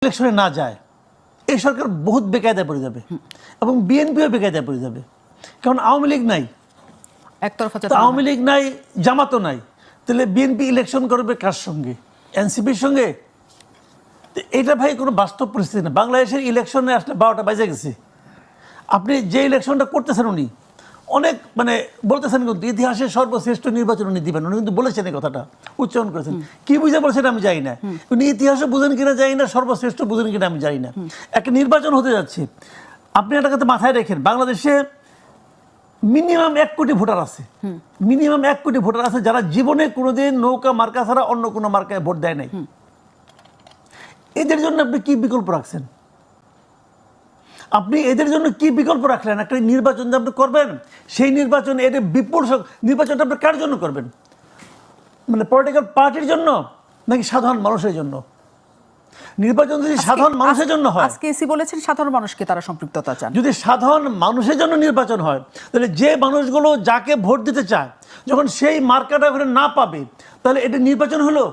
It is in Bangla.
ইলেকশনে না যায় এই সরকার বহুত বেকায়দায় পড়ে যাবে এবং বিএনপিও বেকায়দায় পড়ে যাবে। কারণ আওয়ামী লীগ নাই, একতরফা আওয়ামী লীগ নাই, জামাতও নাই, তাহলে বিএনপি ইলেকশন করবে কার সঙ্গে? এনসিপির সঙ্গে? এটা ভাই কোনো বাস্তব পরিস্থিতি না। বাংলাদেশের ইলেকশনে আসলে 12টা বাজে গেছে। আপনি যে ইলেকশনটা করতেছেন উনি অনেক বলতেছেন কিন্তু ইতিহাসের সর্বশ্রেষ্ঠ নির্বাচন উনি দিবেন, উনি কিন্তু বলেছেন এই কথাটা, উচ্চারণ করেছেন। কি বুঝে বলছেন আমি জানি না, উনি ইতিহাসও বুঝেন কিনা জানি না, সর্বশ্রেষ্ঠ বুঝেন কিনা আমি জানি না। একটা নির্বাচন হতে যাচ্ছে, আপনি একটা কথা মাথায় রেখেন, বাংলাদেশে মিনিমাম 1 কোটি ভোটার আছে, মিনিমাম 1 কোটি ভোটার আছে যারা জীবনে কোনোদিন নৌকা মার্কা ছাড়া অন্য কোনো মার্কায় ভোট দেয় নাই। এদের জন্য আপনি কি বিকল্প রাখছেন? আপনি এদের জন্য কি বিকল্প রাখলেন? একটা নির্বাচন যে আপনি করবেন, সেই নির্বাচন এটা বিপুল নির্বাচনটা আপনি কার জন্য করবেন? পলিটিক্যাল পার্টির জন্য নাকি সাধারণ মানুষের জন্য? নির্বাচন যদি সাধারণ মানুষের জন্য হয়, আজকে এসি বলেছেন সাধারণ মানুষকে তারা সম্পৃক্ততা চান। যদি সাধারণ মানুষের জন্য নির্বাচন হয়, তাহলে যে মানুষগুলো যাকে ভোট দিতে চায় যখন সেই মার্কাটা ওখানে না পাবে, তাহলে এটা নির্বাচন হলো?